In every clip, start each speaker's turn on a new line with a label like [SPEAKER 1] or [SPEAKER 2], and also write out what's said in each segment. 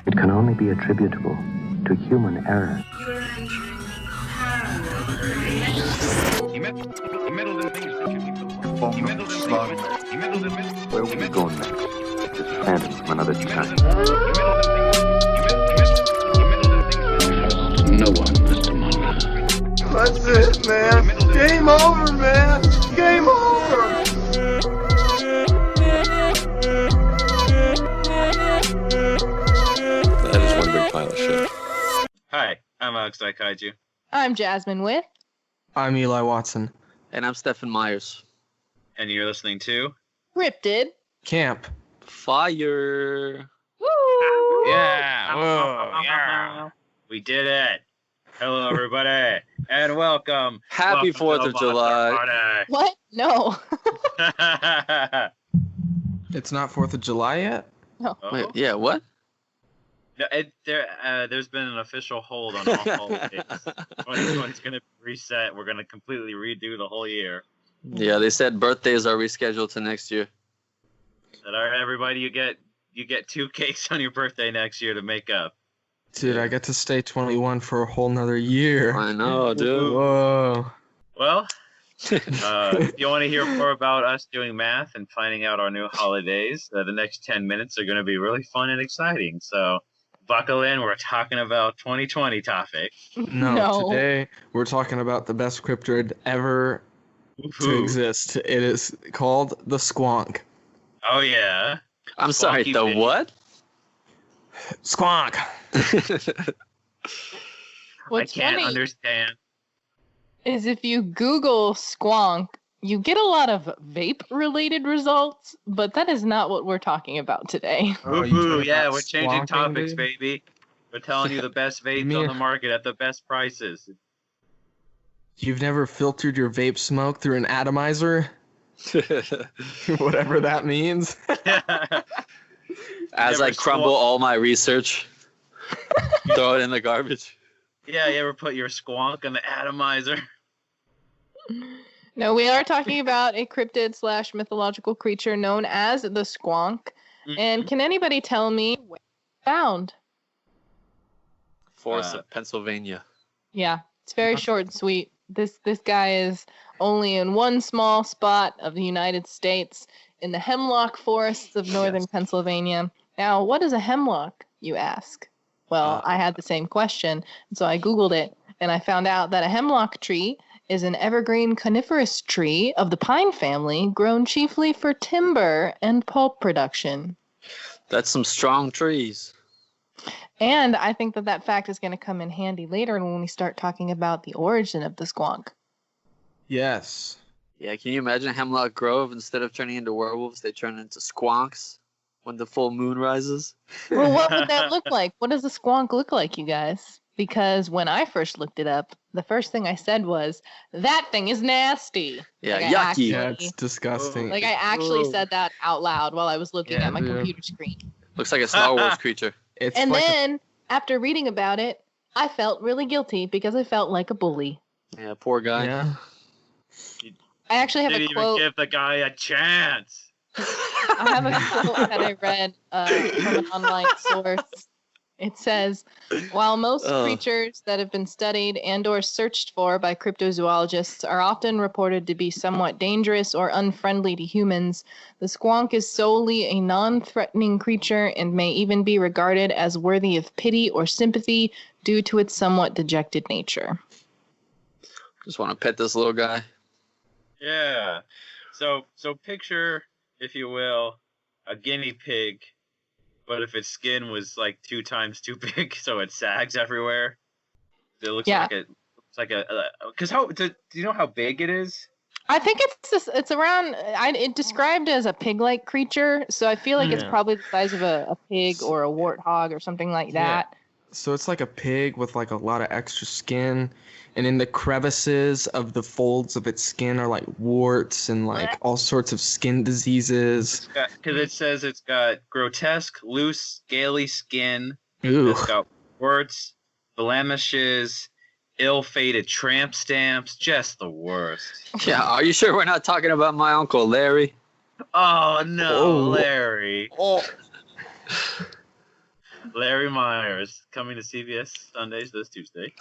[SPEAKER 1] It can only be attributable to human error. Where will we go next? This phantom from another time.
[SPEAKER 2] No one, Mr. Mulder.
[SPEAKER 3] That's it, man. Game over, man. Game over.
[SPEAKER 4] That is one big pile of shit.
[SPEAKER 5] Hi, I'm Alex Kaiju.
[SPEAKER 6] I'm Jasmine with.
[SPEAKER 7] I'm Eli Watson.
[SPEAKER 8] And I'm Stephen Myers.
[SPEAKER 5] And you're listening to
[SPEAKER 6] Cryptid.
[SPEAKER 7] Camp.
[SPEAKER 8] Fire.
[SPEAKER 6] Woo!
[SPEAKER 7] Yeah. Whoa. Yeah.
[SPEAKER 5] We did it. Hello, everybody, and welcome.
[SPEAKER 8] Happy
[SPEAKER 5] Welcome
[SPEAKER 8] 4th
[SPEAKER 5] to
[SPEAKER 8] of
[SPEAKER 5] the
[SPEAKER 8] July.
[SPEAKER 6] What? No.
[SPEAKER 5] party.
[SPEAKER 7] It's not 4th of July yet?
[SPEAKER 6] No.
[SPEAKER 5] Oh.
[SPEAKER 8] Wait, yeah, what?
[SPEAKER 5] No, there's been an official hold on all holidays. 2020's going to reset. We're going to completely redo the whole year.
[SPEAKER 8] Yeah, they said birthdays are rescheduled to next year.
[SPEAKER 5] All right, everybody, you get 2 cakes on your birthday next year to make up.
[SPEAKER 7] Dude, I get to stay 21 for a whole nother year.
[SPEAKER 8] I know, dude.
[SPEAKER 7] Whoa.
[SPEAKER 5] Well, if you want to hear more about us doing math and finding out our new holidays, the next 10 minutes are going to be really fun and exciting. So buckle in. We're talking about 2020 topic.
[SPEAKER 7] No, today we're talking about the best cryptid ever to exist. It is called the Squonk.
[SPEAKER 5] Oh, yeah.
[SPEAKER 8] I'm sorry,
[SPEAKER 5] Squonky
[SPEAKER 8] the
[SPEAKER 5] bitch.
[SPEAKER 8] what?
[SPEAKER 7] Squonk.
[SPEAKER 6] What's
[SPEAKER 5] I can't
[SPEAKER 6] funny
[SPEAKER 5] understand.
[SPEAKER 6] is if you Google Squonk, you get a lot of vape-related results, but that is not what we're talking about today.
[SPEAKER 7] Oh, you
[SPEAKER 5] Woohoo,
[SPEAKER 7] talking
[SPEAKER 5] yeah,
[SPEAKER 7] about
[SPEAKER 5] we're changing
[SPEAKER 7] squonking,
[SPEAKER 5] topics,
[SPEAKER 7] dude?
[SPEAKER 5] baby. We're telling you the best vapes on the market at the best prices.
[SPEAKER 7] You've never filtered your vape smoke through an atomizer? Whatever that means.
[SPEAKER 8] As I
[SPEAKER 5] Never
[SPEAKER 8] crumble all my research, throw it in the garbage.
[SPEAKER 5] Yeah, you ever put your squonk in the atomizer?
[SPEAKER 6] No, we are talking about a cryptid / mythological creature known as the Squonk. And can anybody tell me where it's found?
[SPEAKER 8] Forest of Pennsylvania.
[SPEAKER 6] Yeah, it's very short and sweet. This guy is only in one small spot of the United States in the hemlock forests of northern Pennsylvania. Now, what is a hemlock, you ask? Well, I had the same question, and so I Googled it, and I found out that a hemlock tree is an evergreen coniferous tree of the pine family grown chiefly for timber and pulp production.
[SPEAKER 8] That's some strong trees.
[SPEAKER 6] And I think that fact is going to come in handy later when we start talking about the origin of the Squonk.
[SPEAKER 7] Yes.
[SPEAKER 8] Yeah, can you imagine Hemlock Grove? Instead of turning into werewolves, they turn into squonks when the full moon rises?
[SPEAKER 6] Well, what would that look like? What does a Squonk look like, you guys? Because when I first looked it up, the first thing I said was, that thing is nasty.
[SPEAKER 8] Yeah,
[SPEAKER 6] Like,
[SPEAKER 8] yucky.
[SPEAKER 7] Yeah, it's disgusting.
[SPEAKER 6] I actually said that out loud while I was looking at my computer screen.
[SPEAKER 8] Looks like a Star Wars creature.
[SPEAKER 7] It's
[SPEAKER 6] And
[SPEAKER 7] like
[SPEAKER 6] then, after reading about it, I felt really guilty because I felt like a bully.
[SPEAKER 8] Yeah, poor guy.
[SPEAKER 7] Yeah.
[SPEAKER 6] I actually have
[SPEAKER 5] Didn't
[SPEAKER 6] a
[SPEAKER 5] even
[SPEAKER 6] quote.
[SPEAKER 5] give the guy a chance.
[SPEAKER 6] I have a quote that I read from an online source. It says, while most creatures that have been studied and or searched for by cryptozoologists are often reported to be somewhat dangerous or unfriendly to humans, the Squonk is solely a non-threatening creature and may even be regarded as worthy of pity or sympathy due to its somewhat dejected nature.
[SPEAKER 8] Just want to pet this little guy.
[SPEAKER 5] Yeah. So picture, if you will, a guinea pig, but if its skin was like 2 times too big, so it sags everywhere. It looks like a. Because do you know how big it is?
[SPEAKER 6] I think it's around. It described as a pig-like creature, so I feel like it's probably the size of a pig or a warthog or something like that.
[SPEAKER 7] So it's like a pig with like a lot of extra skin, and in the crevices of the folds of its skin are like warts and like all sorts of skin diseases.
[SPEAKER 5] Because it says it's got grotesque, loose, scaly skin.
[SPEAKER 7] Ooh.
[SPEAKER 5] It's got warts, blemishes, ill-fated tramp stamps, just the worst.
[SPEAKER 8] Yeah, are you sure we're not talking about my Uncle Larry?
[SPEAKER 5] Oh no,
[SPEAKER 7] Oh.
[SPEAKER 5] Larry.
[SPEAKER 7] Oh.
[SPEAKER 5] Larry Myers coming to CBS Sundays this Tuesday.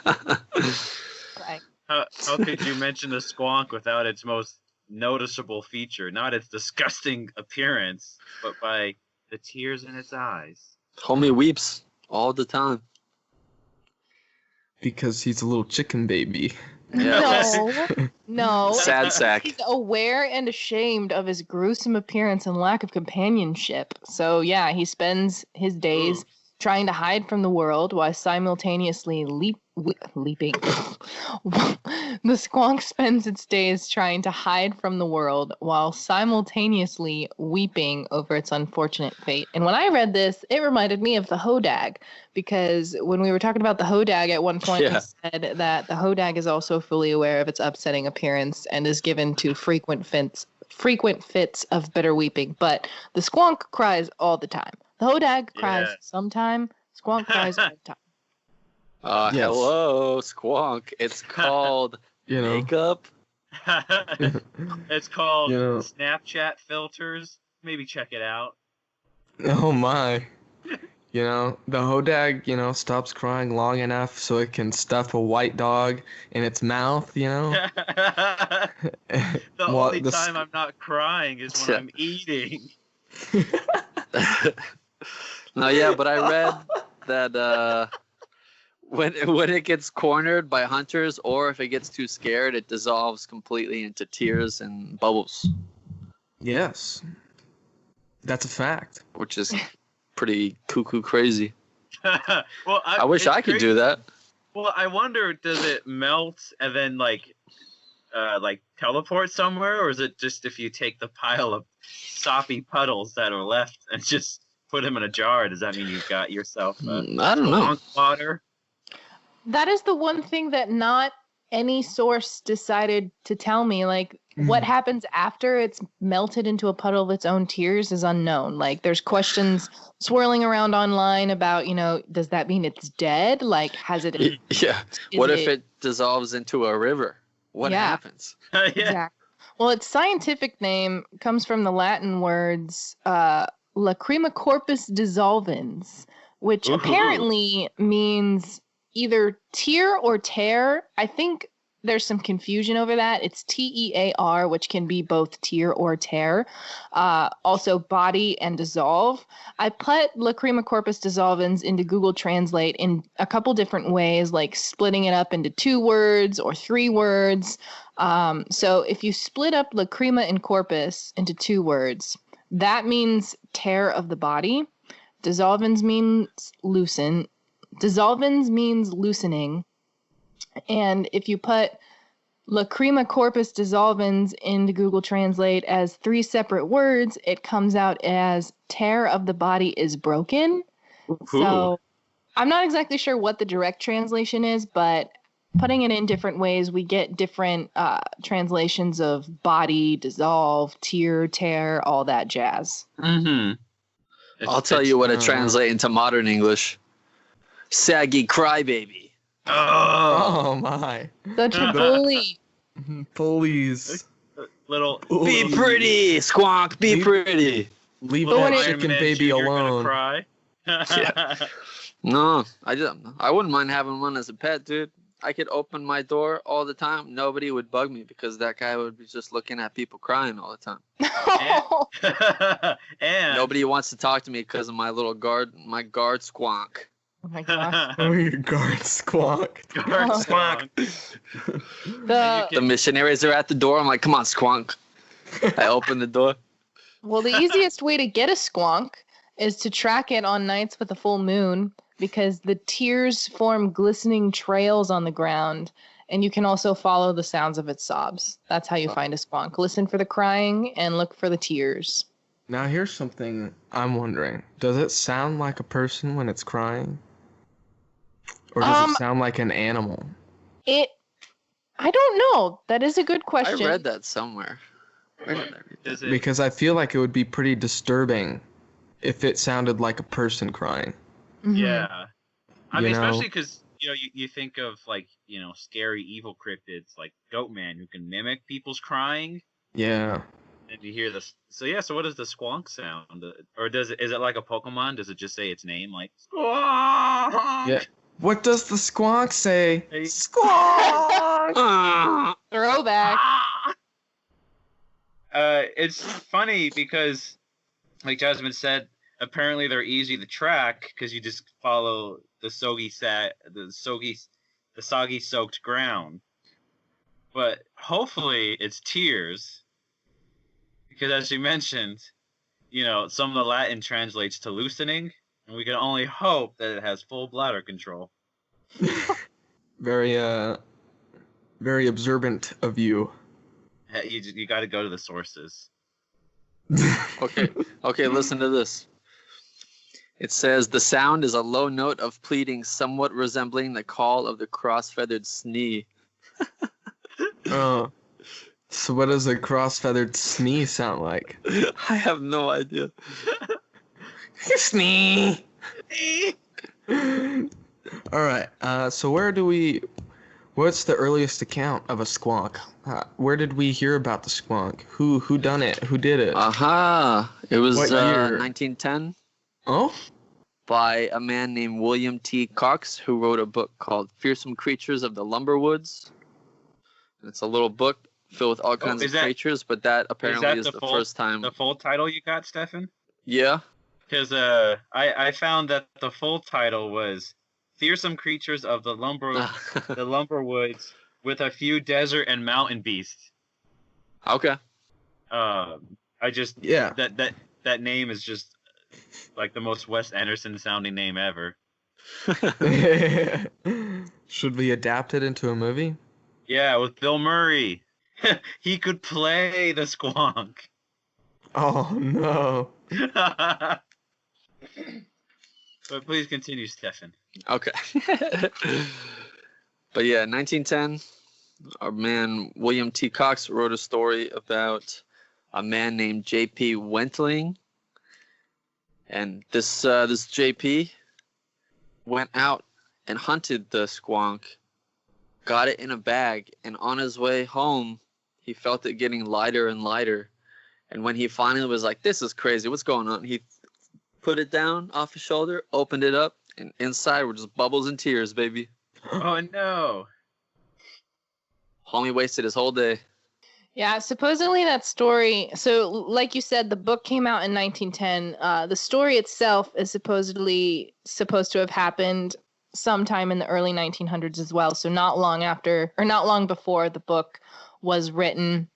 [SPEAKER 6] Right.
[SPEAKER 5] How could you mention the squonk without its most noticeable feature? Not its disgusting appearance, but by the tears in its eyes.
[SPEAKER 8] Homie weeps all the time.
[SPEAKER 7] Because he's a little chicken baby.
[SPEAKER 8] Yeah.
[SPEAKER 6] No.
[SPEAKER 8] Sad sack.
[SPEAKER 6] He's aware and ashamed of his gruesome appearance and lack of companionship. So yeah, he spends his days trying to hide from the world while simultaneously leaping. The squonk spends its days trying to hide from the world while simultaneously weeping over its unfortunate fate. And when I read this, it reminded me of the hodag, because when we were talking about the hodag at one point, we said that the hodag is also fully aware of its upsetting appearance and is given to frequent fits of bitter weeping. But the squonk cries all the time. The hodag cries sometime. Squonk cries all the time.
[SPEAKER 8] Hello, squonk. It's called makeup.
[SPEAKER 5] It's called Snapchat filters. Maybe check it out.
[SPEAKER 7] Oh my. The hodag, stops crying long enough so it can stuff a white dog in its mouth,
[SPEAKER 5] The only time I'm not crying is when I'm eating.
[SPEAKER 8] No, yeah, but I read that when it gets cornered by hunters, or if it gets too scared, it dissolves completely into tears and bubbles.
[SPEAKER 7] Yes. That's a fact.
[SPEAKER 8] Which is pretty cuckoo crazy.
[SPEAKER 5] Well,
[SPEAKER 8] I wish I could do that.
[SPEAKER 5] Well, I wonder, does it melt and then like teleport somewhere, or is it just if you take the pile of soppy puddles that are left and just put them in a jar, does that mean you've got yourself
[SPEAKER 8] I don't know.
[SPEAKER 5] Water?
[SPEAKER 6] That is the one thing that not any source decided to tell me. Like, what happens after it's melted into a puddle of its own tears is unknown. Like, there's questions swirling around online about, does that mean it's dead? Like, has it...
[SPEAKER 8] Yeah. What if it dissolves into a river? What happens?
[SPEAKER 6] Exactly. Well, its scientific name comes from the Latin words Lacrima corpus dissolvens, which apparently means either tear or tear. I think there's some confusion over that. It's TEAR, which can be both tear or tear. Also body and dissolve. I put Lacrima corpus dissolvens into Google Translate in a couple different ways, like splitting it up into 2 words or 3 words. So if you split up lacrima and corpus into 2 words, that means tear of the body. Dissolvens means loosen. Dissolvens means loosening. And if you put lacrima corpus dissolvens into Google Translate as 3 separate words, it comes out as tear of the body is broken. So I'm not exactly sure what the direct translation is, but putting it in different ways, we get different translations of body, dissolve, tear, tear, all that jazz.
[SPEAKER 5] Mm-hmm.
[SPEAKER 8] I'll tell you what it translates into modern English. Saggy crybaby.
[SPEAKER 7] Oh my.
[SPEAKER 6] Such a bully.
[SPEAKER 7] Please.
[SPEAKER 5] Little.
[SPEAKER 8] Be pretty, squonk. Be pretty.
[SPEAKER 7] Leave
[SPEAKER 6] But when
[SPEAKER 7] that
[SPEAKER 6] it-
[SPEAKER 7] chicken
[SPEAKER 5] Iron Man
[SPEAKER 7] baby
[SPEAKER 5] Jr. gonna
[SPEAKER 7] alone.
[SPEAKER 5] Cry.
[SPEAKER 8] No, I wouldn't mind having one as a pet, dude. I could open my door all the time. Nobody would bug me because that guy would be just looking at people crying all the time.
[SPEAKER 5] And
[SPEAKER 8] Nobody wants to talk to me because of my guard squonk.
[SPEAKER 6] Oh my gosh.
[SPEAKER 7] Oh, your guard squawk.
[SPEAKER 5] Guard squonk.
[SPEAKER 8] The missionaries are at the door. I'm like, come on, squonk. I open the door.
[SPEAKER 6] Well, the easiest way to get a squonk is to track it on nights with a full moon, because the tears form glistening trails on the ground, and you can also follow the sounds of its sobs. That's how you find a squonk. Listen for the crying and look for the tears.
[SPEAKER 7] Now here's something I'm wondering. Does it sound like a person when it's crying? Or does it sound like an animal?
[SPEAKER 6] I don't know. That is a good
[SPEAKER 8] I
[SPEAKER 6] question.
[SPEAKER 8] read that somewhere. Where did I read that?
[SPEAKER 5] Is it,
[SPEAKER 7] Because I feel like it would be pretty disturbing if it sounded like a person crying.
[SPEAKER 6] Mhm.
[SPEAKER 5] yeah. I
[SPEAKER 7] You
[SPEAKER 5] mean,
[SPEAKER 7] know?
[SPEAKER 5] especially because you think of like scary evil cryptids like Goatman who can mimic people's crying.
[SPEAKER 7] Yeah.
[SPEAKER 5] And you hear this. So yeah. So what does the squonk sound? Or is it like a Pokemon? Does it just say its name like squonk?
[SPEAKER 7] Yeah. What does the squonk say?
[SPEAKER 5] Hey.
[SPEAKER 7] Squonk!
[SPEAKER 6] Throwback.
[SPEAKER 5] It's funny because, like Jasmine said, apparently they're easy to track because you just follow the soggy soaked ground. But hopefully it's tears, because as you mentioned, some of the Latin translates to loosening, and we can only hope that it has full bladder control.
[SPEAKER 7] Very very observant of you.
[SPEAKER 5] You got to go to the sources.
[SPEAKER 8] Okay, listen to this. It says, the sound is a low note of pleading somewhat resembling the call of the cross-feathered snee.
[SPEAKER 7] Oh. So what does a cross-feathered snee sound like?
[SPEAKER 8] I have no idea.
[SPEAKER 7] Snee! Alright, so what's the earliest account of a squonk? Where did we hear about the squonk? Who done it? Who did it?
[SPEAKER 8] Aha! It was
[SPEAKER 7] What year?
[SPEAKER 8] 1910
[SPEAKER 7] Oh?
[SPEAKER 8] by a man named William T. Cox, who wrote a book called Fearsome Creatures of the Lumberwoods. It's a little book filled with all kinds of creatures, but that apparently is the first time.
[SPEAKER 5] The full title you got, Stefan?
[SPEAKER 8] Yeah.
[SPEAKER 5] Because I found that the full title was Fearsome Creatures of the Lumberwoods with a few desert and mountain beasts.
[SPEAKER 8] Okay.
[SPEAKER 5] That name is just like the most Wes Anderson sounding name ever.
[SPEAKER 7] Should we adapt it into a movie?
[SPEAKER 5] Yeah, with Bill Murray. He could play the squonk.
[SPEAKER 7] Oh no.
[SPEAKER 5] But please continue, Stefan.
[SPEAKER 8] Okay. But yeah, 1910, our man William T. Cox wrote a story about a man named J.P. Wentling. And this J.P. went out and hunted the squonk, got it in a bag, and on his way home, he felt it getting lighter and lighter. And when he finally was like, this is crazy, what's going on? He put it down off his shoulder, opened it up, and inside were just bubbles and tears, baby.
[SPEAKER 5] Oh, no.
[SPEAKER 8] Homie wasted his whole day.
[SPEAKER 6] Yeah, supposedly that story. So, like you said, the book came out in 1910. The story itself is supposedly supposed to have happened sometime in the early 1900s as well. So, not long before the book was written.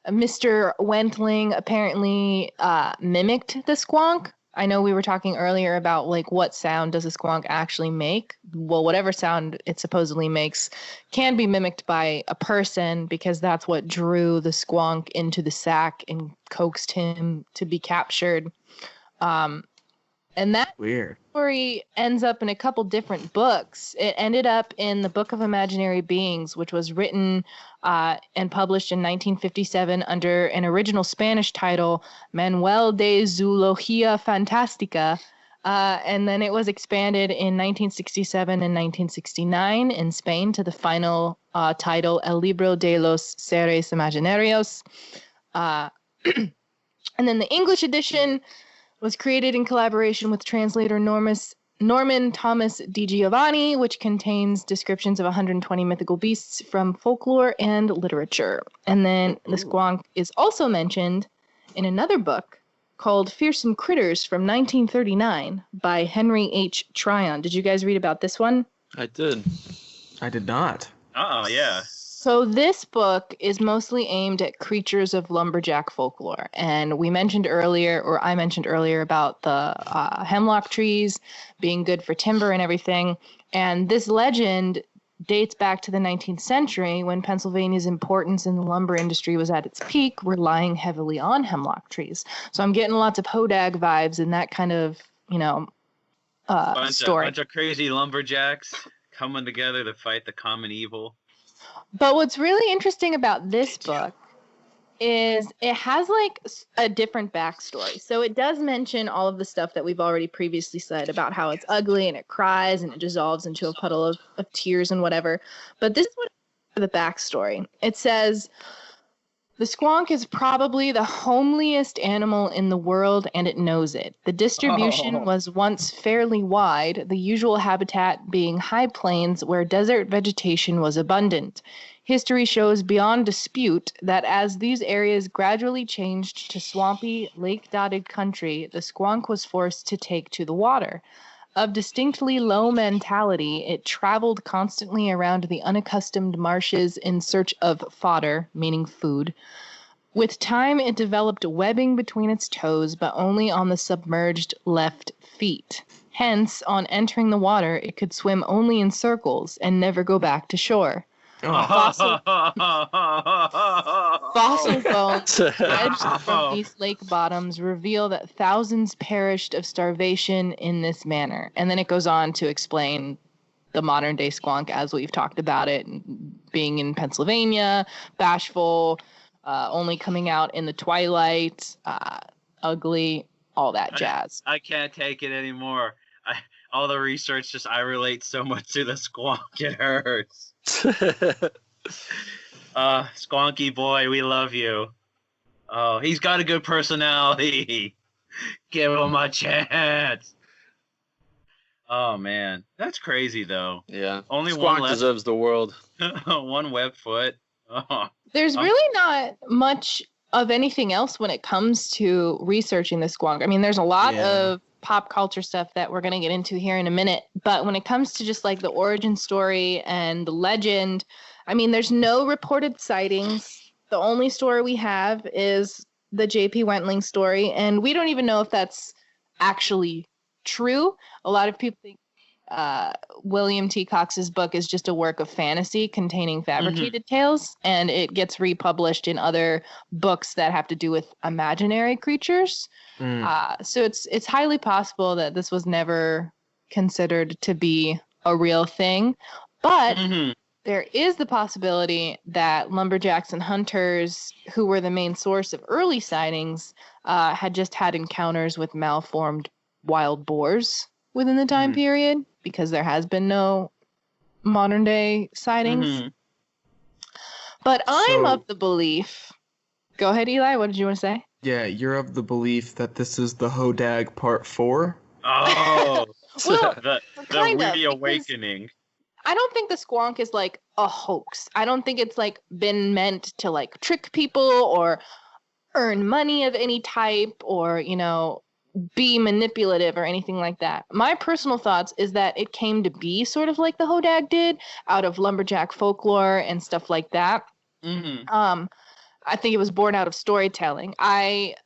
[SPEAKER 6] Mr. Wentling apparently mimicked the squonk. I know we were talking earlier about like what sound does a squonk actually make. Well, whatever sound it supposedly makes can be mimicked by a person, because that's what drew the squonk into the sack and coaxed him to be captured. And that
[SPEAKER 7] Weird.
[SPEAKER 6] story ends up in a couple different books. It ended up in the Book of Imaginary Beings, which was written and published in 1957 under an original Spanish title, Manual de Zoología Fantástica. And then it was expanded in 1967 and 1969 in Spain to the final title, El Libro de los Seres Imaginarios. And then the English edition was created in collaboration with translator Norman Thomas Di Giovanni, which contains descriptions of 120 mythical beasts from folklore and literature. And then the squonk is also mentioned in another book called Fearsome Critters from 1939 by Henry H. Tryon. Did you guys read about this one?
[SPEAKER 8] I did.
[SPEAKER 7] I did not.
[SPEAKER 5] Oh, yeah.
[SPEAKER 6] So this book is mostly aimed at creatures of lumberjack folklore. And I mentioned earlier about the hemlock trees being good for timber and everything. And this legend dates back to the 19th century, when Pennsylvania's importance in the lumber industry was at its peak, relying heavily on hemlock trees. So I'm getting lots of Hodag vibes in that kind of, story.
[SPEAKER 5] Bunch of crazy lumberjacks coming together to fight the common evil.
[SPEAKER 6] But what's really interesting about this book is it has like a different backstory. So it does mention all of the stuff that we've already previously said about how it's ugly and it cries and it dissolves into a puddle of tears and whatever. But this is what the backstory. It says, The squonk is probably the homeliest animal in the world, and it knows it. The distribution was once fairly wide, the usual habitat being high plains where desert vegetation was abundant. History shows beyond dispute that as these areas gradually changed to swampy, lake-dotted country, the squonk was forced to take to the water. Of distinctly low mentality, it traveled constantly around the unaccustomed marshes in search of fodder, meaning food. With time, it developed webbing between its toes, but only on the submerged left feet. Hence, on entering the water, it could swim only in circles and never go back to shore. Fossil bones dredged from these lake bottoms reveal that thousands perished of starvation in this manner. And then it goes on to explain the modern day squonk as we've talked about it, being in Pennsylvania, bashful, only coming out in the twilight, ugly, all that jazz.
[SPEAKER 5] I can't take it anymore. All the research I relate so much to the squonk, it hurts. Squonky boy, we love you. Oh, he's got a good personality. Give him a chance. Oh man, that's crazy though.
[SPEAKER 8] Yeah,
[SPEAKER 5] only
[SPEAKER 8] Squonk
[SPEAKER 5] one left.
[SPEAKER 8] deserves the world.
[SPEAKER 5] One web foot. Oh.
[SPEAKER 6] There's really not much of anything else when it comes to researching the squonk. I mean, there's a lot of pop culture stuff that we're going to get into here in a minute, but when it comes to just like the origin story and the legend, I mean, there's no reported sightings. The only story we have is the J.P. Wentling story, and we don't even know if that's actually true. A lot of people think William T. Cox's book is just a work of fantasy containing fabricated tales, and it gets republished in other books that have to do with imaginary creatures. So it's highly possible that this was never considered to be a real thing, but there is the possibility that lumberjacks and hunters, who were the main source of early sightings, had just had encounters with malformed wild boars within the time period, because there has been no modern day sightings. But I'm of the belief. Go ahead, Eli. What did you want to say?
[SPEAKER 7] Yeah, you're of the belief that this is the Hodag Part 4?
[SPEAKER 5] Oh,
[SPEAKER 6] Well,
[SPEAKER 5] the reawakening.
[SPEAKER 6] I don't think the squonk is like a hoax. I don't think it's like been meant to like trick people or earn money of any type or, you know, be manipulative or anything like that. My personal thoughts is that it came to be sort of like the Hodag did, out of lumberjack folklore and stuff like that. I think it was born out of storytelling.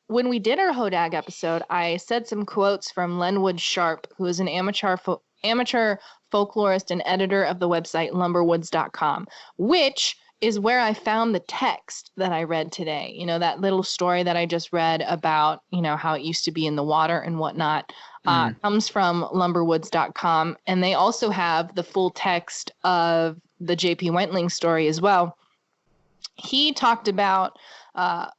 [SPEAKER 6] When we did our Hodag episode, I said some quotes from Lenwood Sharp, who is an amateur folklorist and editor of the website lumberwoods.com, which is where I found the text that I read today. You know, that little story that I just read about, you know, how it used to be in the water and whatnot, comes from lumberwoods.com. And they also have the full text of the J.P. Wentling story as well. He talked about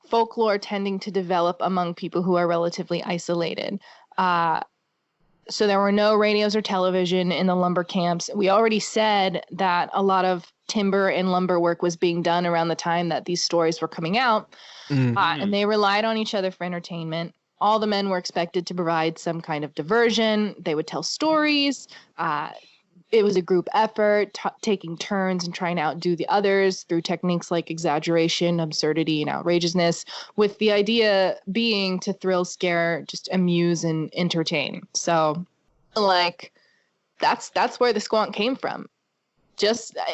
[SPEAKER 6] folklore tending to develop among people who are relatively isolated. So there were no radios or television in the lumber camps. We already said that a lot of timber and lumber work was being done around the time that these stories were coming out. And they relied on each other for entertainment. All the men were expected to provide some kind of diversion. They would tell stories. It was a group effort, taking turns and trying to outdo the others through techniques like exaggeration, absurdity, and outrageousness, with the idea being to thrill, scare, just amuse, and entertain. So, like, that's where the squonk came from.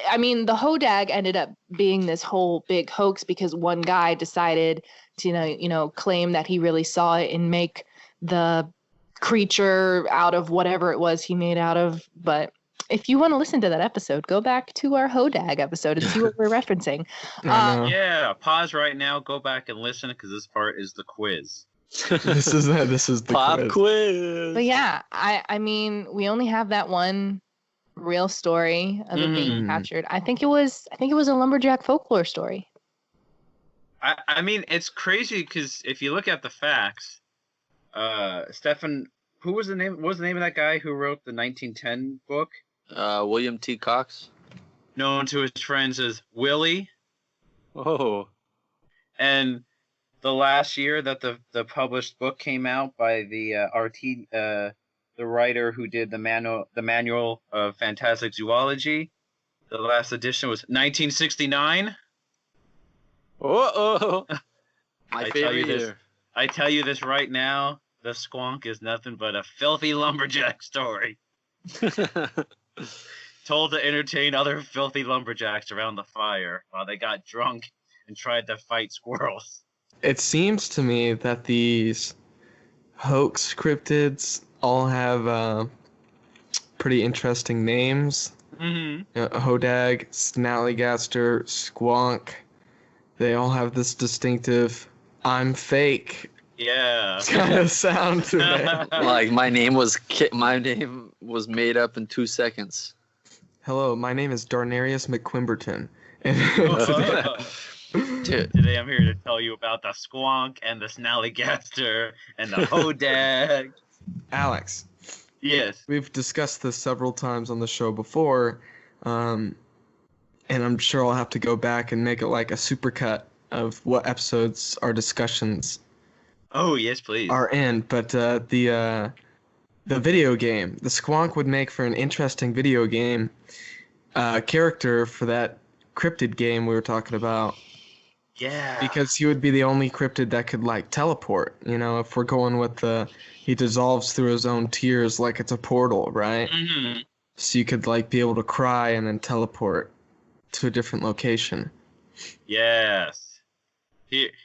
[SPEAKER 6] I mean, the Hodag ended up being this whole big hoax because one guy decided to, you know, claim that he really saw it and make the creature out of whatever it was he made out of. But if you want to listen to that episode, go back to our Hodag episode and see what we're referencing.
[SPEAKER 5] Yeah, pause right now, go back and listen, because this part is the quiz.
[SPEAKER 7] This is the
[SPEAKER 8] Pop quiz.
[SPEAKER 6] But yeah, I mean, we only have that one real story of it being captured. I think it was a lumberjack folklore story.
[SPEAKER 5] I mean, it's crazy because if you look at the facts, Stephen, what was the name of that guy who wrote the 1910 book?
[SPEAKER 8] William T. Cox,
[SPEAKER 5] known to his friends as Willie.
[SPEAKER 8] Oh.
[SPEAKER 5] And the last year that the published book came out by the the writer who did the manual of fantastic zoology, the last edition was 1969.
[SPEAKER 8] Oh, my
[SPEAKER 5] I tell
[SPEAKER 8] favorite
[SPEAKER 5] you this.
[SPEAKER 8] year.
[SPEAKER 5] I tell you this right now. The Squonk is nothing but a filthy lumberjack story, told to entertain other filthy lumberjacks around the fire while they got drunk and tried to fight squirrels.
[SPEAKER 7] It seems to me that these hoax cryptids all have pretty interesting names.
[SPEAKER 5] Mm-hmm.
[SPEAKER 7] Hodag, Snallygaster, Squonk. They all have this distinctive "I'm fake"
[SPEAKER 5] Yeah.
[SPEAKER 7] kind of sound to it.
[SPEAKER 8] Like my name was made up in 2 seconds.
[SPEAKER 7] Hello, my name is Darnarius McQuimberton. And
[SPEAKER 8] Dude.
[SPEAKER 5] Today I'm here to tell you about the Squonk and the Snallygaster and the Hodag.
[SPEAKER 7] Alex,
[SPEAKER 5] Yes.
[SPEAKER 7] we've discussed this several times on the show before, and I'm sure I'll have to go back and make it like a supercut of what episodes our discussions
[SPEAKER 5] Oh, yes, please.
[SPEAKER 7] are in. But the video game, the Squonk would make for an interesting video game character for that cryptid game we were talking about.
[SPEAKER 5] Yeah.
[SPEAKER 7] Because he would be the only cryptid that could like teleport. You know, if we're going with he dissolves through his own tears like it's a portal, right?
[SPEAKER 5] Mm-hmm.
[SPEAKER 7] So you could like be able to cry and then teleport to a different location.
[SPEAKER 5] Yes.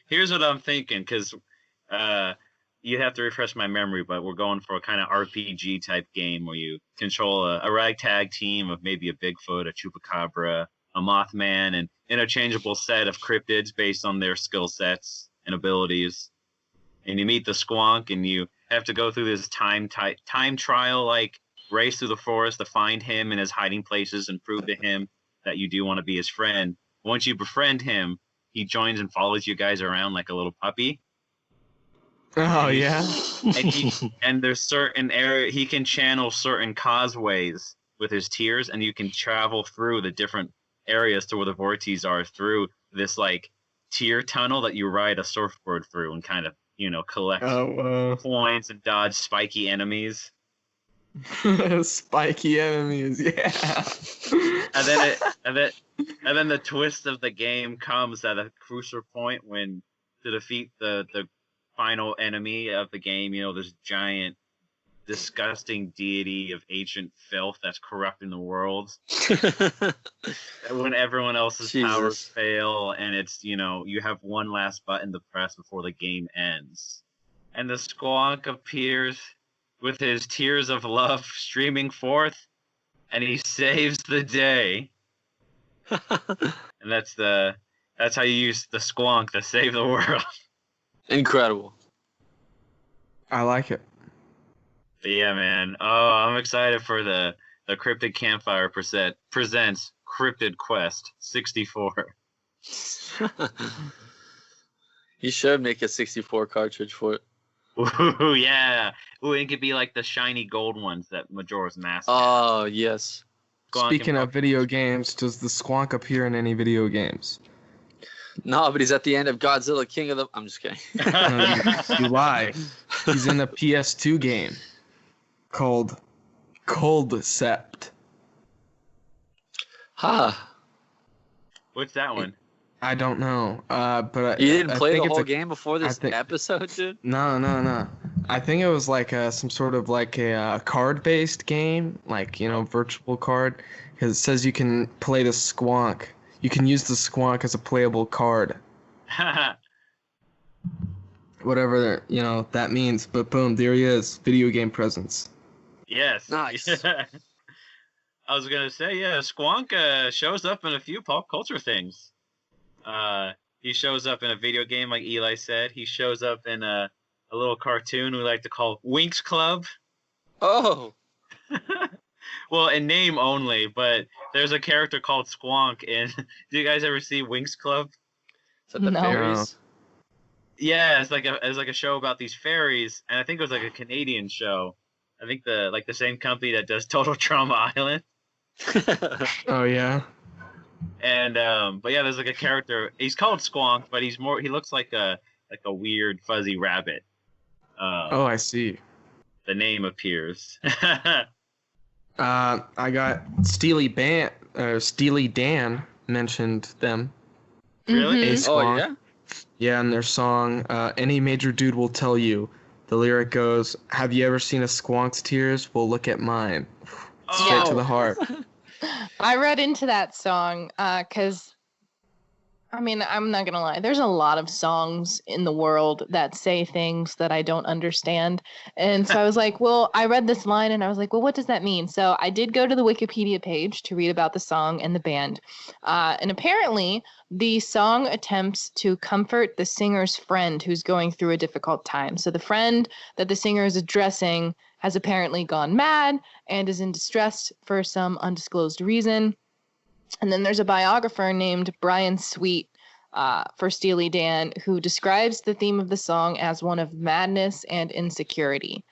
[SPEAKER 5] Here's what I'm thinking, because you have to refresh my memory, but we're going for a kind of RPG type game where you control a ragtag team of maybe a Bigfoot, a Chupacabra, a Mothman, and interchangeable set of cryptids based on their skill sets and abilities. And you meet the Squonk, and you have to go through this time trial like race through the forest to find him in his hiding places and prove to him that you do want to be his friend. Once you befriend him, he joins and follows you guys around like a little puppy.
[SPEAKER 7] Oh yeah.
[SPEAKER 5] And there's certain area he can channel certain causeways with his tears, and you can travel through the different areas to where the vortices are through this like tear tunnel that you ride a surfboard through and kind of collect points and dodge spiky enemies.
[SPEAKER 7] Spiky enemies, yeah.
[SPEAKER 5] And then the twist of the game comes at a crucial point when to defeat the final enemy of the game, this giant disgusting deity of ancient filth that's corrupting the world. When everyone else's powers fail, and it's you have one last button to press before the game ends, and the Squonk appears with his tears of love streaming forth, and he saves the day. And that's how you use the Squonk to save the world.
[SPEAKER 8] Incredible.
[SPEAKER 7] I like it.
[SPEAKER 5] But yeah, man. Oh, I'm excited for the Cryptid Campfire presents Cryptid Quest 64.
[SPEAKER 8] You should make a 64 cartridge for it.
[SPEAKER 5] Ooh, yeah. Ooh, it could be like the shiny gold ones that Majora's Mask had.
[SPEAKER 8] Oh, yes.
[SPEAKER 7] Speaking of video games, does the Squonk appear in any video games?
[SPEAKER 8] No, but he's at the end of Godzilla King of the... I'm just kidding.
[SPEAKER 7] You lie. He's in a PS2 game called Coldcept.
[SPEAKER 8] Huh.
[SPEAKER 5] What's that one?
[SPEAKER 7] I don't know. But
[SPEAKER 8] You didn't play
[SPEAKER 7] think
[SPEAKER 8] the
[SPEAKER 7] it's
[SPEAKER 8] whole game before this
[SPEAKER 7] think-
[SPEAKER 8] episode, dude?
[SPEAKER 7] No. I think it was like some sort of like a card-based game, like virtual card, because it says you can play the Squonk. You can use the Squonk as a playable card. Whatever that means. But boom, there he is, video game presence.
[SPEAKER 5] Yes.
[SPEAKER 8] Nice.
[SPEAKER 5] I was gonna say, yeah, Squonk shows up in a few pop culture things. He shows up in a video game, like Eli said. He shows up in a little cartoon we like to call Winx Club.
[SPEAKER 8] Oh.
[SPEAKER 5] Well, in name only, but there's a character called Squonk in. Do you guys ever see Winx Club?
[SPEAKER 8] Is that the
[SPEAKER 6] No.
[SPEAKER 8] fairies?
[SPEAKER 5] Yeah, it's like a show about these fairies, and I think it was like a Canadian show. I think the same company that does Total Trauma Island.
[SPEAKER 7] Oh yeah.
[SPEAKER 5] And but yeah, there's like a character. He's called Squonk, but he looks like a weird fuzzy rabbit.
[SPEAKER 7] Oh, I see.
[SPEAKER 5] The name appears.
[SPEAKER 7] I got Steely Dan mentioned them.
[SPEAKER 5] Really?
[SPEAKER 7] A
[SPEAKER 6] Mhm.
[SPEAKER 8] Oh
[SPEAKER 7] Squonk.
[SPEAKER 8] yeah.
[SPEAKER 7] Yeah, and their song, Any Major Dude Will Tell You. The lyric goes, have you ever seen a squonk's tears? Well, look at mine. Straight to the heart.
[SPEAKER 6] I read into that song because, I mean, I'm not going to lie. There's a lot of songs in the world that say things that I don't understand. And so I was like, well, I read this line and I was like, well, what does that mean? So I did go to the Wikipedia page to read about the song and the band. And apparently, the song attempts to comfort the singer's friend who's going through a difficult time. So the friend that the singer is addressing has apparently gone mad and is in distress for some undisclosed reason. And then there's a biographer named Brian Sweet for Steely Dan who describes the theme of the song as one of madness and insecurity.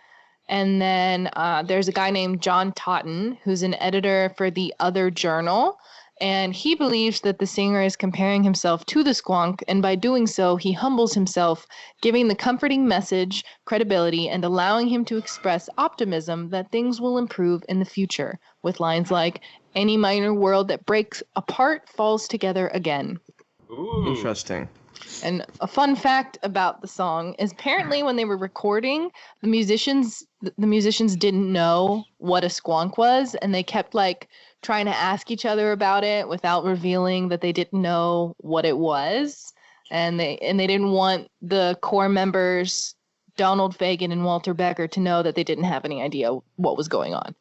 [SPEAKER 6] And then there's a guy named John Totten who's an editor for The Other Journal. And he believes that the singer is comparing himself to the squonk, and by doing so, he humbles himself, giving the comforting message credibility and allowing him to express optimism that things will improve in the future, with lines like, any minor world that breaks apart falls together again.
[SPEAKER 5] Ooh.
[SPEAKER 7] Interesting.
[SPEAKER 6] And a fun fact about the song is apparently when they were recording, the musicians didn't know what a squonk was, and they kept like trying to ask each other about it without revealing that they didn't know what it was. And they didn't want the core members, Donald Fagen and Walter Becker, to know that they didn't have any idea what was going on.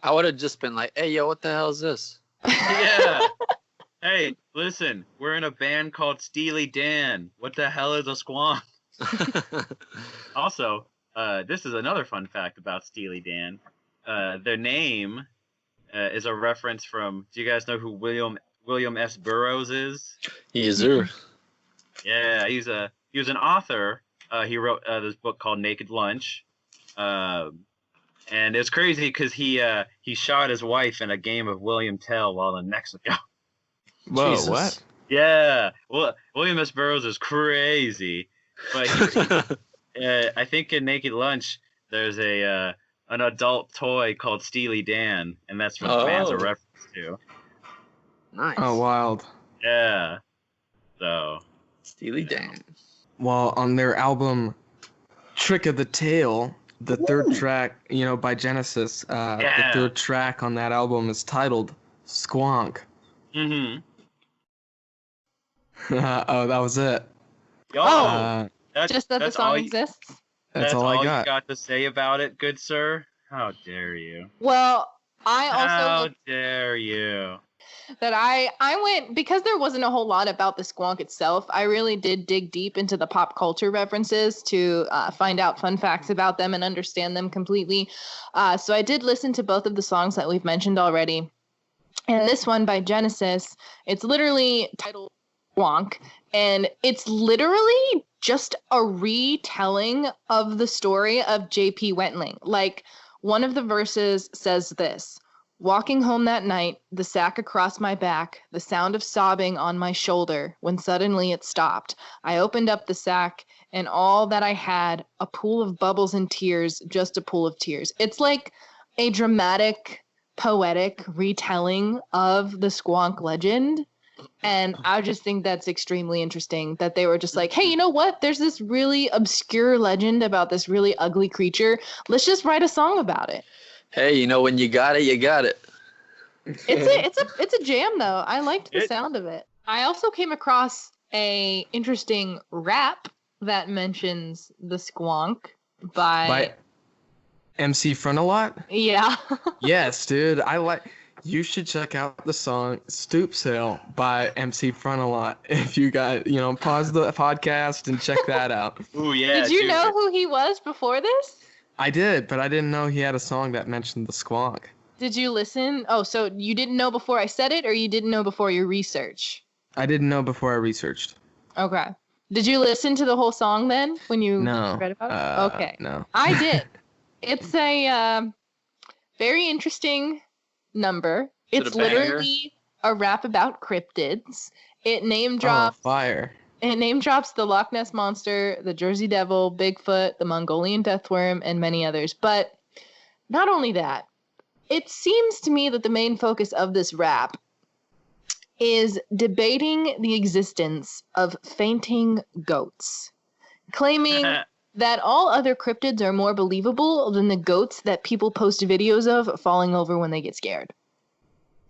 [SPEAKER 8] I would have just been like, hey, yo, what the hell is this?
[SPEAKER 5] Yeah. Hey, listen, we're in a band called Steely Dan. What the hell is a squonk? Also, this is another fun fact about Steely Dan. Their name is a reference from. Do you guys know who William S. Burroughs is?
[SPEAKER 8] Yes, sir.
[SPEAKER 5] Yeah, he was an author. He wrote this book called Naked Lunch. And it's crazy because he shot his wife in a game of William Tell while in Mexico.
[SPEAKER 7] Whoa,
[SPEAKER 8] Jesus.
[SPEAKER 7] what?
[SPEAKER 5] Yeah, well, William S. Burroughs is crazy, but I think in Naked Lunch there's an adult toy called Steely Dan, and that's what the band's a reference to.
[SPEAKER 8] Nice.
[SPEAKER 7] Oh, wild.
[SPEAKER 5] Yeah, so
[SPEAKER 8] Steely Dan.
[SPEAKER 7] Well, on their album Trick of the Tail, the third track, by Genesis, the third track on that album is titled Squonk.
[SPEAKER 5] Mm-hmm.
[SPEAKER 7] Oh, that was it.
[SPEAKER 6] Just that the song exists?
[SPEAKER 7] That's all I
[SPEAKER 5] you
[SPEAKER 7] got.
[SPEAKER 5] got to say about it, good sir? How dare you?
[SPEAKER 6] Well, I also
[SPEAKER 5] How
[SPEAKER 6] looked
[SPEAKER 5] dare you?
[SPEAKER 6] that I went, because there wasn't a whole lot about the squonk itself, I really did dig deep into the pop culture references to find out fun facts about them and understand them completely. So I did listen to both of the songs that we've mentioned already. And this one by Genesis, it's literally titled Squonk, and it's literally just a retelling of the story of J.P. Wentling. Like, one of the verses says this: walking home that night, the sack across my back, the sound of sobbing on my shoulder, when suddenly it stopped. I opened up the sack, and all that I had, a pool of bubbles and tears, just a pool of tears. It's like a dramatic, poetic retelling of the squonk legend. And I just think that's extremely interesting that they were just like, hey, you know what? There's this really obscure legend about this really ugly creature. Let's just write a song about it.
[SPEAKER 8] Hey, when you got it, you got it.
[SPEAKER 6] It's a jam though. I liked the sound of it. I also came across a interesting rap that mentions the squonk by
[SPEAKER 7] MC Frontalot?
[SPEAKER 6] Yeah.
[SPEAKER 7] Yes, dude. You should check out the song Stoop Sale by MC Frontalot. If you guys, pause the podcast and check that out.
[SPEAKER 5] Ooh, yeah.
[SPEAKER 6] Did you know who he was before this?
[SPEAKER 7] I did, but I didn't know he had a song that mentioned the squonk.
[SPEAKER 6] Did you listen? Oh, so you didn't know before I said it, or you didn't know before your research?
[SPEAKER 7] I didn't know before I researched.
[SPEAKER 6] Okay. Did you listen to the whole song then when you read about it? Okay.
[SPEAKER 7] No.
[SPEAKER 6] I did. It's a very interesting number. It's literally a rap about cryptids. It name drops.
[SPEAKER 7] Oh, fire.
[SPEAKER 6] It name drops the Loch Ness Monster, the Jersey Devil, Bigfoot, the Mongolian Deathworm, and many others. But not only that, it seems to me that the main focus of this rap is debating the existence of fainting goats, claiming that all other cryptids are more believable than the goats that people post videos of falling over when they get scared.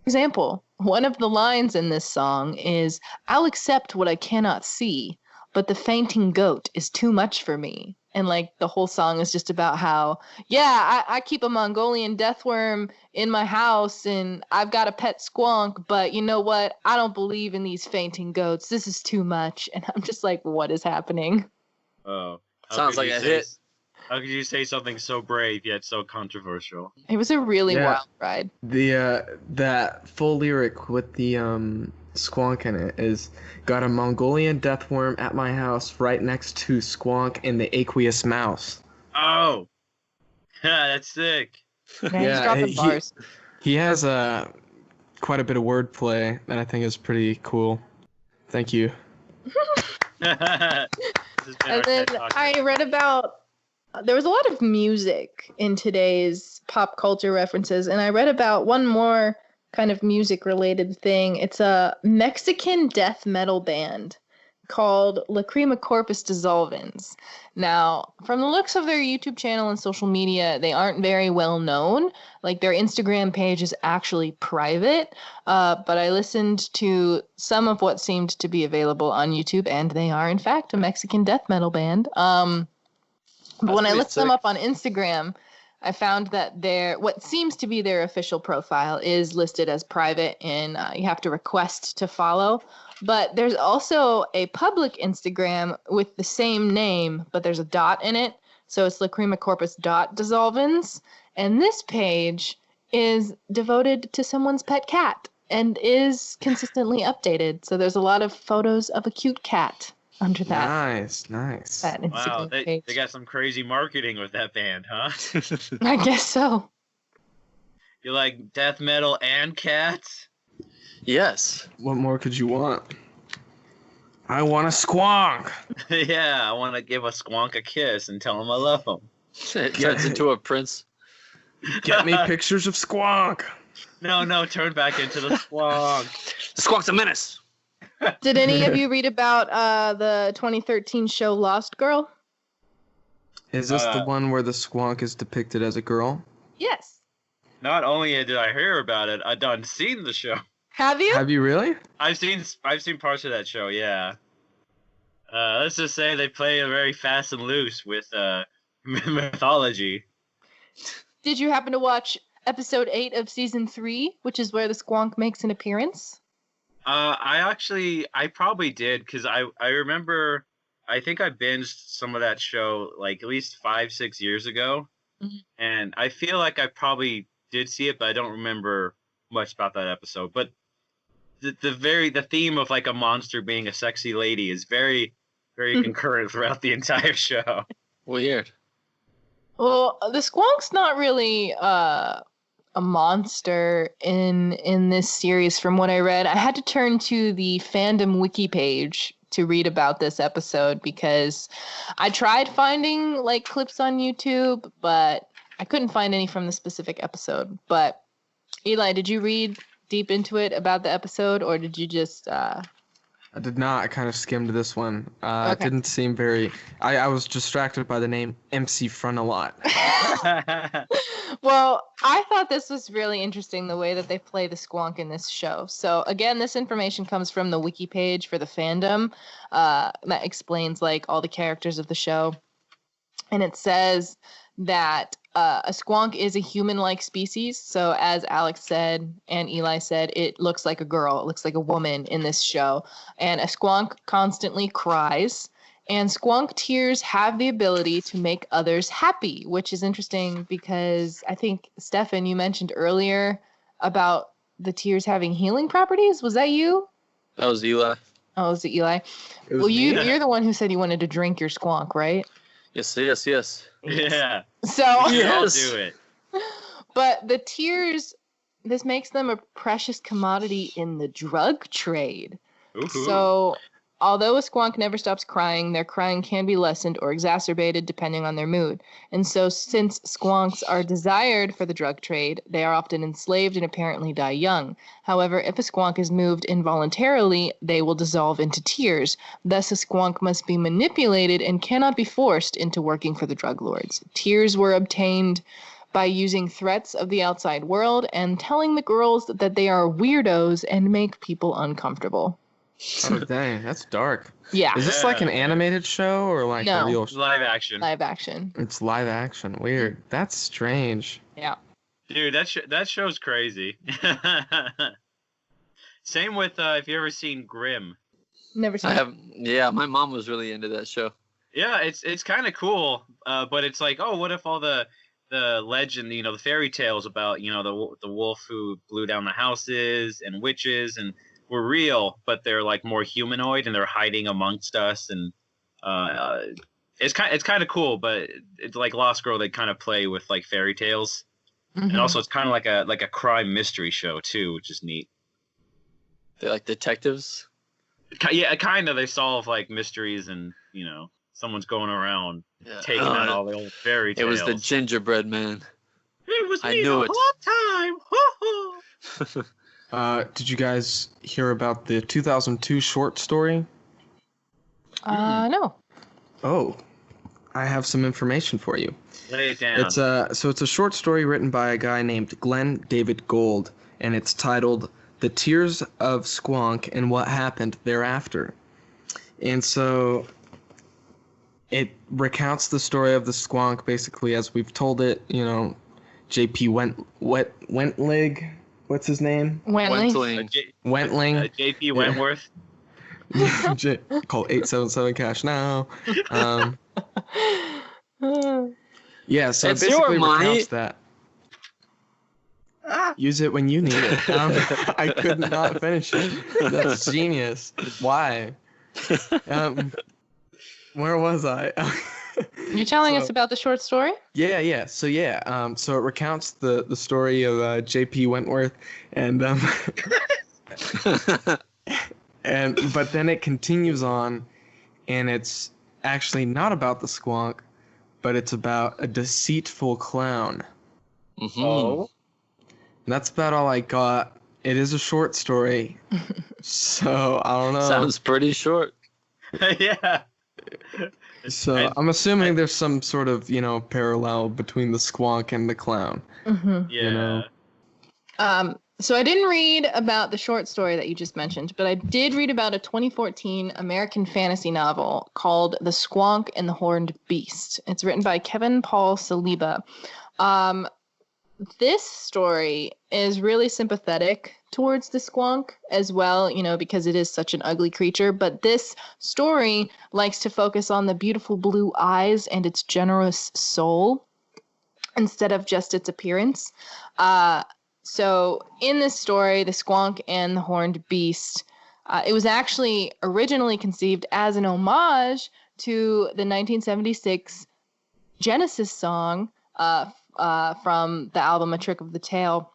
[SPEAKER 6] For example, one of the lines in this song is, "I'll accept what I cannot see, but the fainting goat is too much for me." And like the whole song is just about how, yeah, I keep a Mongolian deathworm in my house and I've got a pet squonk, but you know what? I don't believe in these fainting goats. This is too much. And I'm just like, what is happening?
[SPEAKER 5] Oh.
[SPEAKER 8] Sounds like a hit.
[SPEAKER 5] How could you say something so brave yet so controversial?
[SPEAKER 6] It was a really
[SPEAKER 7] Yeah.
[SPEAKER 6] wild ride.
[SPEAKER 7] That full lyric with the squonk in it is, got a Mongolian deathworm at my house right next to Squonk and the aqueous mouse.
[SPEAKER 5] Oh! Yeah, that's sick.
[SPEAKER 6] Man, he's dropping bars.
[SPEAKER 7] He has quite a bit of wordplay that I think is pretty cool. Thank you.
[SPEAKER 6] And then I read about, there was a lot of music in today's pop culture references, and I read about one more kind of music related thing. It's a Mexican death metal band called Lacrima Corpus Dissolvens. Now, from the looks of their YouTube channel and social media, they aren't very well known. Like, their Instagram page is actually private, but I listened to some of what seemed to be available on YouTube, and they are, in fact, a Mexican death metal band. But when I looked them up on Instagram, I found that what seems to be their official profile is listed as private, and you have to request to follow. But there's also a public Instagram with the same name, but there's a dot in it. So it's Lacrima Corpus Dissolvens. And this page is devoted to someone's pet cat and is consistently updated. So there's a lot of photos of a cute cat under that.
[SPEAKER 7] Nice.
[SPEAKER 6] That Instagram
[SPEAKER 5] Wow, they
[SPEAKER 6] page.
[SPEAKER 5] got some crazy marketing with that band, huh?
[SPEAKER 6] I guess so.
[SPEAKER 5] You like death metal and cats?
[SPEAKER 8] Yes.
[SPEAKER 7] What more could you want? I want a squonk.
[SPEAKER 5] Yeah, I want to give a squonk a kiss and tell him I love him.
[SPEAKER 8] It turns into a prince.
[SPEAKER 7] Get me pictures of squonk.
[SPEAKER 5] No, turn back into the squonk.
[SPEAKER 8] The squonk's a menace.
[SPEAKER 6] Did any of you read about the 2013 show Lost Girl?
[SPEAKER 7] Is this the one where the squonk is depicted as a girl?
[SPEAKER 6] Yes.
[SPEAKER 5] Not only did I hear about it, I done seen the show.
[SPEAKER 6] Have you?
[SPEAKER 7] Have you really?
[SPEAKER 5] I've seen parts of that show, yeah. Let's just say they play a very fast and loose with mythology.
[SPEAKER 6] Did you happen to watch episode 8 of season 3, which is where the squonk makes an appearance?
[SPEAKER 5] I probably did, because I remember, I think I binged some of that show like at least 5-6 years ago. Mm-hmm. And I feel like I probably did see it, but I don't remember much about that episode. But the theme of like a monster being a sexy lady is very, very concurrent throughout the entire show.
[SPEAKER 8] Weird.
[SPEAKER 6] Well, the squonk's not really a monster in this series from what I read. I had to turn to the fandom wiki page to read about this episode because I tried finding like clips on YouTube, but I couldn't find any from the specific episode. But Eli, did you read deep into it about the episode, or did you just
[SPEAKER 7] I did not. I kind of skimmed this one.
[SPEAKER 6] Okay.
[SPEAKER 7] It didn't seem very... I was distracted by the name MC Frontalot.
[SPEAKER 6] Well, I thought this was really interesting, the way that they play the squonk in this show. So, again, this information comes from the wiki page for the fandom that explains, like, all the characters of the show. And it says that a squonk is a human-like species. So, as Alex said and Eli said, it looks like a girl. It looks like a woman in this show. And a squonk constantly cries. And squonk tears have the ability to make others happy, which is interesting because I think, Stefan, you mentioned earlier about the tears having healing properties. Was that you?
[SPEAKER 8] That was Eli.
[SPEAKER 6] Oh, was it Eli?
[SPEAKER 7] It was
[SPEAKER 6] Well,
[SPEAKER 7] me.
[SPEAKER 6] you're the one who said you wanted to drink your squonk, right?
[SPEAKER 8] Yes.
[SPEAKER 5] Yeah.
[SPEAKER 6] So
[SPEAKER 5] We all
[SPEAKER 8] Yes.
[SPEAKER 5] do it.
[SPEAKER 6] But the tears this makes them a precious commodity in the drug trade.
[SPEAKER 5] Ooh.
[SPEAKER 6] So, although a squonk never stops crying, their crying can be lessened or exacerbated depending on their mood. And so, since squonks are desired for the drug trade, they are often enslaved and apparently die young. However, if a squonk is moved involuntarily, they will dissolve into tears. Thus, a squonk must be manipulated and cannot be forced into working for the drug lords. Tears were obtained by using threats of the outside world and telling the girls that they are weirdos and make people uncomfortable.
[SPEAKER 7] Oh, dang, that's dark.
[SPEAKER 6] Yeah.
[SPEAKER 7] Is this like an animated show or like
[SPEAKER 6] No.
[SPEAKER 7] a real?
[SPEAKER 5] Live action.
[SPEAKER 6] Live action.
[SPEAKER 7] It's live action. Weird. That's strange.
[SPEAKER 6] Yeah.
[SPEAKER 5] Dude, that show's crazy. Same with if you ever seen Grimm.
[SPEAKER 6] Never seen
[SPEAKER 8] I
[SPEAKER 6] it.
[SPEAKER 8] have. Yeah, my mom was really into that show.
[SPEAKER 5] Yeah, it's kind of cool, but it's like, oh, what if all the legend, the fairy tales about, the wolf who blew down the houses and witches and were real, but they're like more humanoid and they're hiding amongst us, and it's kind of cool, but it's like Lost Girl. They kind of play with like fairy tales, and also it's kind of like a crime mystery show too, which is neat.
[SPEAKER 8] They're like detectives.
[SPEAKER 5] Yeah, kind of. They solve like mysteries, and someone's going around taking out all the old fairy
[SPEAKER 8] It
[SPEAKER 5] tales.
[SPEAKER 8] was the gingerbread man.
[SPEAKER 5] It was
[SPEAKER 8] I
[SPEAKER 5] me
[SPEAKER 8] knew
[SPEAKER 5] the
[SPEAKER 8] it.
[SPEAKER 5] whole time.
[SPEAKER 7] Did you guys hear about the 2002 short story?
[SPEAKER 6] No.
[SPEAKER 7] Oh, I have some information for you.
[SPEAKER 5] Lay it down.
[SPEAKER 7] It's a short story written by a guy named Glenn David Gold, and it's titled "The Tears of Squonk and What Happened Thereafter." And so it recounts the story of the squonk basically as we've told it. J.P. Wentling. What's his name?
[SPEAKER 6] Wentling.
[SPEAKER 7] Wentling.
[SPEAKER 5] J.P. Wentworth.
[SPEAKER 7] Call 877-CASH now. Yeah, so
[SPEAKER 8] It's
[SPEAKER 7] it
[SPEAKER 8] your
[SPEAKER 7] basically
[SPEAKER 8] money.
[SPEAKER 7] recounts that. Use it when you need it. I could not finish it. That's genius. Why? Where was I?
[SPEAKER 6] You're telling us about the short story?
[SPEAKER 7] Yeah. So it recounts the story of J.P. Wentworth, and but then it continues on, and it's actually not about the squonk, but it's about a deceitful clown.
[SPEAKER 8] Mm-hmm.
[SPEAKER 5] Oh.
[SPEAKER 7] And that's about all I got. It is a short story, so I don't know.
[SPEAKER 8] Sounds pretty short.
[SPEAKER 5] Yeah.
[SPEAKER 7] So I'm assuming there's some sort of parallel between the squonk and the clown.
[SPEAKER 6] Mm-hmm.
[SPEAKER 5] Yeah.
[SPEAKER 6] So I didn't read about the short story that you just mentioned, but I did read about a 2014 American fantasy novel called The Squonk and the Horned Beast. It's written by Kevin Paul Saliba. This story is really sympathetic towards the squonk as well, because it is such an ugly creature. But this story likes to focus on the beautiful blue eyes and its generous soul instead of just its appearance. So in this story, the Squonk and the Horned Beast, it was actually originally conceived as an homage to the 1976 Genesis song from the album A Trick of the Tail.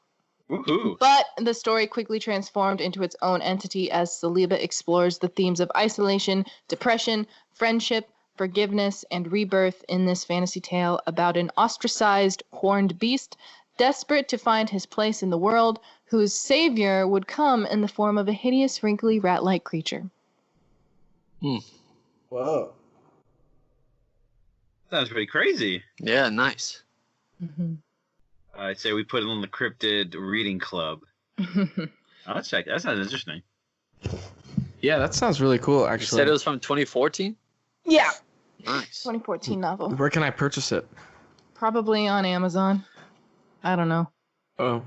[SPEAKER 5] Woohoo.
[SPEAKER 6] But the story quickly transformed into its own entity as Saliba explores the themes of isolation, depression, friendship, forgiveness, and rebirth in this fantasy tale about an ostracized horned beast desperate to find his place in the world, whose savior would come in the form of a hideous, wrinkly, rat-like creature.
[SPEAKER 7] Whoa.
[SPEAKER 5] Sounds pretty crazy.
[SPEAKER 8] Yeah, nice.
[SPEAKER 6] Mm-hmm.
[SPEAKER 5] I'd say we put it on the Cryptid reading club. Let's check. That sounds interesting.
[SPEAKER 7] Yeah, that sounds really cool,
[SPEAKER 8] You
[SPEAKER 7] actually.
[SPEAKER 8] said it was from 2014?
[SPEAKER 6] Yeah.
[SPEAKER 8] Nice.
[SPEAKER 6] 2014 novel.
[SPEAKER 7] Where can I purchase it?
[SPEAKER 6] Probably on Amazon. I don't know.
[SPEAKER 7] Oh.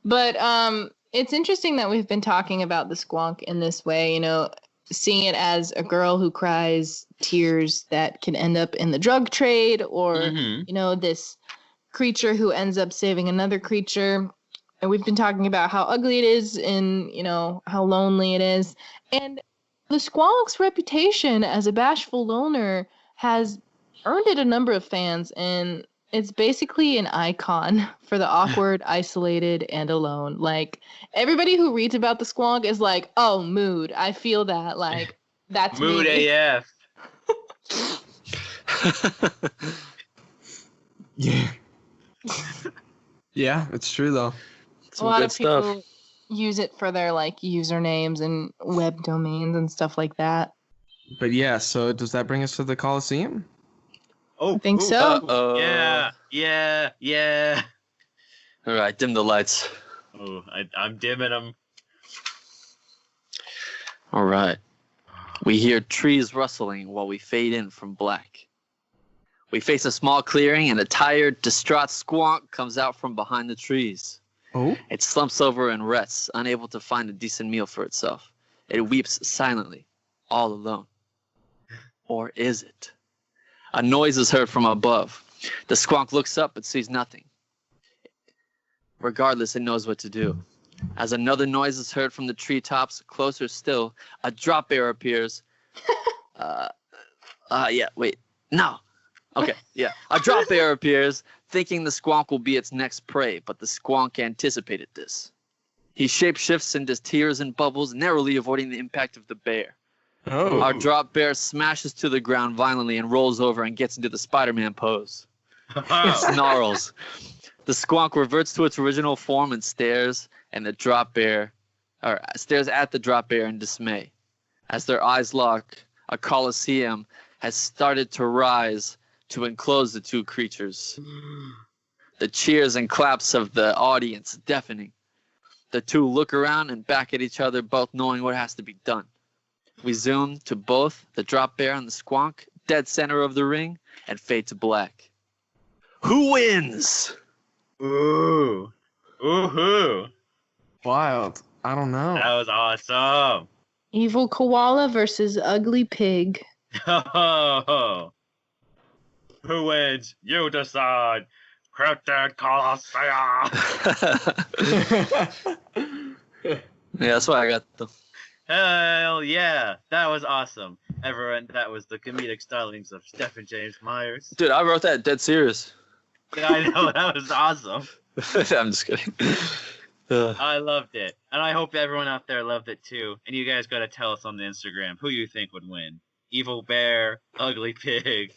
[SPEAKER 6] But it's interesting that we've been talking about the squonk in this way, seeing it as a girl who cries tears that can end up in the drug trade, or, this creature who ends up saving another creature. And we've been talking about how ugly it is and, how lonely it is. And the squonk's reputation as a bashful loner has earned it a number of fans. And It's basically an icon for the awkward, isolated, and alone. Like, everybody who reads about the squonk is like, oh, mood. I feel that. Like, that's
[SPEAKER 5] Mood
[SPEAKER 6] me.
[SPEAKER 5] AF.
[SPEAKER 7] Yeah. Yeah, it's true though.
[SPEAKER 6] A
[SPEAKER 8] Some
[SPEAKER 6] lot
[SPEAKER 8] good
[SPEAKER 6] of people
[SPEAKER 8] stuff.
[SPEAKER 6] use it for their, like, usernames and web domains and stuff like that.
[SPEAKER 7] But yeah, so does that bring us to the Coliseum?
[SPEAKER 5] Oh,
[SPEAKER 6] I think
[SPEAKER 5] ooh,
[SPEAKER 6] so.
[SPEAKER 8] Uh-oh.
[SPEAKER 5] Yeah.
[SPEAKER 8] All right, dim the lights.
[SPEAKER 5] Oh, I'm dimming them.
[SPEAKER 8] All right. We hear trees rustling while we fade in from black. We face a small clearing and a tired, distraught squonk comes out from behind the trees.
[SPEAKER 7] Oh?
[SPEAKER 8] It slumps over and rests, unable to find a decent meal for itself. It weeps silently, all alone. Or is it? A noise is heard from above. The squonk looks up but sees nothing. Regardless, it knows what to do. As another noise is heard from the treetops, closer still, a drop bear appears. A drop bear appears, thinking the squonk will be its next prey, but the squonk anticipated this. He shapeshifts into tears and bubbles, narrowly avoiding the impact of the bear.
[SPEAKER 7] Oh.
[SPEAKER 8] Our drop bear smashes to the ground violently and rolls over and gets into the Spider-Man pose. It snarls. The squonk reverts to its original form and stares at the drop bear in dismay. As their eyes lock, a coliseum has started to rise to enclose the two creatures. The cheers and claps of the audience deafening. The two look around and back at each other, both knowing what has to be done. We zoom to both the drop bear and the squonk, dead center of the ring, and fade to black. Who wins?
[SPEAKER 5] Ooh. Ooh-hoo.
[SPEAKER 7] Wild. I don't know.
[SPEAKER 5] That was awesome.
[SPEAKER 6] Evil koala versus ugly pig.
[SPEAKER 5] Oh. Who wins? You decide. Cryptid Coliseum.
[SPEAKER 8] Yeah, that's why I got the...
[SPEAKER 5] Hell yeah. That was awesome. Everyone, that was the comedic stylings of Stephen James Myers.
[SPEAKER 8] Dude, I wrote that dead serious.
[SPEAKER 5] Yeah, I know. That was awesome.
[SPEAKER 8] I'm just kidding.
[SPEAKER 5] I loved it. And I hope everyone out there loved it too. And you guys got to tell us on the Instagram who you think would win. Evil bear, ugly pig.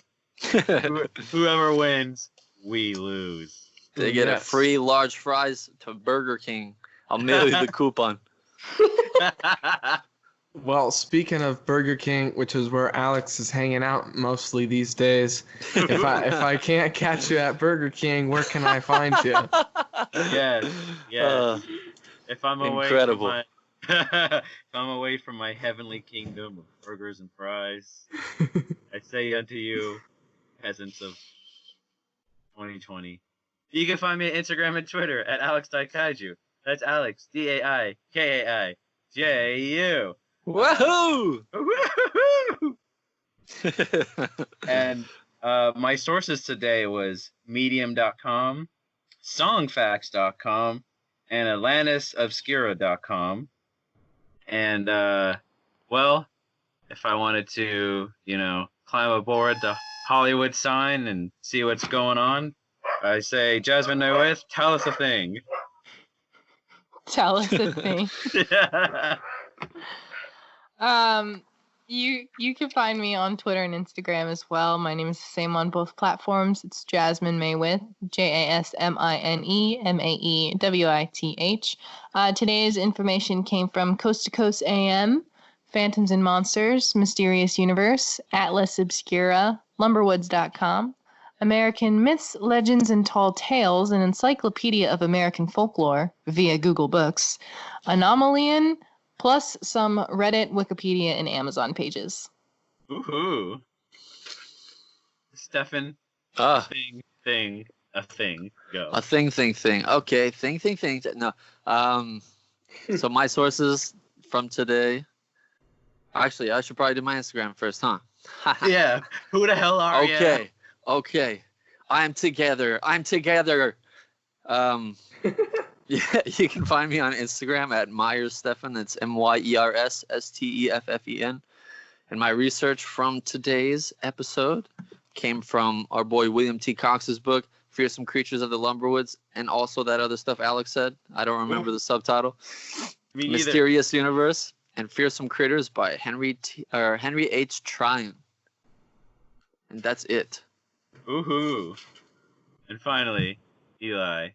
[SPEAKER 5] Whoever wins, we lose.
[SPEAKER 8] They get a free large fries to Burger King. I'll mail you the coupon.
[SPEAKER 7] Well, speaking of Burger King, which is where Alex is hanging out mostly these days, if I can't catch you at Burger King, where can I find you?
[SPEAKER 5] Yes. If I'm away
[SPEAKER 8] Incredible.
[SPEAKER 5] from if I'm away from my heavenly kingdom of burgers and fries, I say unto you, peasants of 2020. You can find me at Instagram and Twitter at AlexDaiKaiju. That's Alex, DAIKAIJU.
[SPEAKER 8] Woohoo!
[SPEAKER 5] Woohoo! And my sources today was medium.com, songfacts.com, and atlantisobscura.com. And, well, if I wanted to, climb aboard the Hollywood sign and see what's going on, I say, Jasmine Nowith, tell us a thing.
[SPEAKER 6] Tell us a thing. You can find me on Twitter and Instagram as well. My name is the same on both platforms. It's Jasmine Maywith, JasmineMaewith. Today's information came from Coast to Coast AM, Phantoms and Monsters, Mysterious Universe, Atlas Obscura, Lumberwoods.com, American Myths, Legends, and Tall Tales, an encyclopedia of American folklore via Google Books, Anomalian, plus some Reddit, Wikipedia, and Amazon pages.
[SPEAKER 5] Woohoo. Stefan, thing, go.
[SPEAKER 8] A thing. Okay, thing. No. So my sources from today. Actually, I should probably do my Instagram first, huh?
[SPEAKER 5] Yeah. Who the hell are you?
[SPEAKER 8] Okay. I'm together. Yeah, you can find me on Instagram at Myers Stefan. That's MYERSSTEFFEN. And my research from today's episode came from our boy William T. Cox's book, Fearsome Creatures of the Lumberwoods, and also that other stuff Alex said. I don't remember the subtitle.
[SPEAKER 5] Me neither.
[SPEAKER 8] Mysterious Universe and Fearsome Critters by Henry H. Tryon. And that's it.
[SPEAKER 5] Woohoo! And finally, Eli,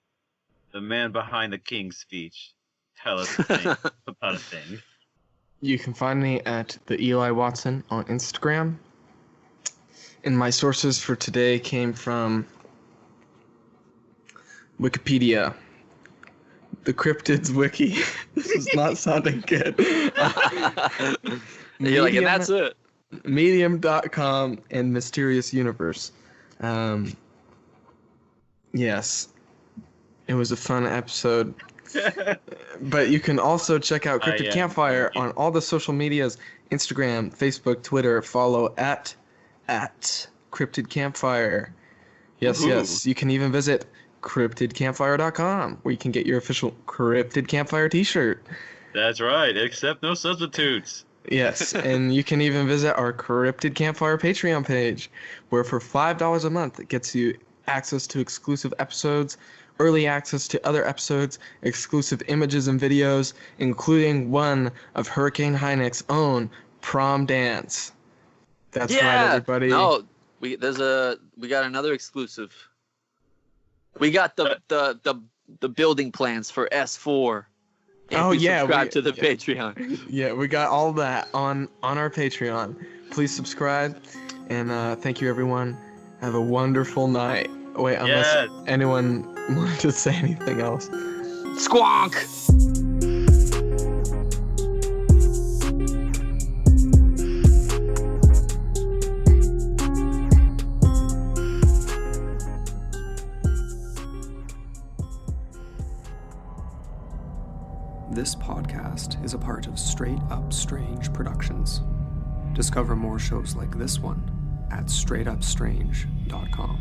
[SPEAKER 5] the man behind the king's speech. Tell us a thing about a thing.
[SPEAKER 7] You can find me at the Eli Watson on Instagram. And my sources for today came from Wikipedia. The Cryptids Wiki. This is not sounding good.
[SPEAKER 8] You're like, and that's it.
[SPEAKER 7] Medium.com and Mysterious Universe. Yes. It was a fun episode. But you can also check out Cryptid Campfire on all the social medias, Instagram, Facebook, Twitter. Follow at Cryptid Campfire. Yes,
[SPEAKER 5] Woohoo.
[SPEAKER 7] yes. You can even visit cryptidcampfire.com, where you can get your official Cryptid Campfire t-shirt.
[SPEAKER 5] That's right, except no substitutes.
[SPEAKER 7] Yes, and you can even visit our Cryptid Campfire Patreon page, where for $5 a month, it gets you access to exclusive episodes, early access to other episodes, exclusive images and videos, including one of Hurricane Hynek's own prom dance. That's right, everybody.
[SPEAKER 8] No, we got another exclusive. We got the building plans for S4. Subscribe to the Patreon.
[SPEAKER 7] Yeah, we got all that on our Patreon. Please subscribe, and thank you, everyone. Have a wonderful night. Wait, unless anyone wanted to say anything else.
[SPEAKER 8] Squonk!
[SPEAKER 9] This podcast is a part of Straight Up Strange Productions. Discover more shows like this one at straightupstrange.com.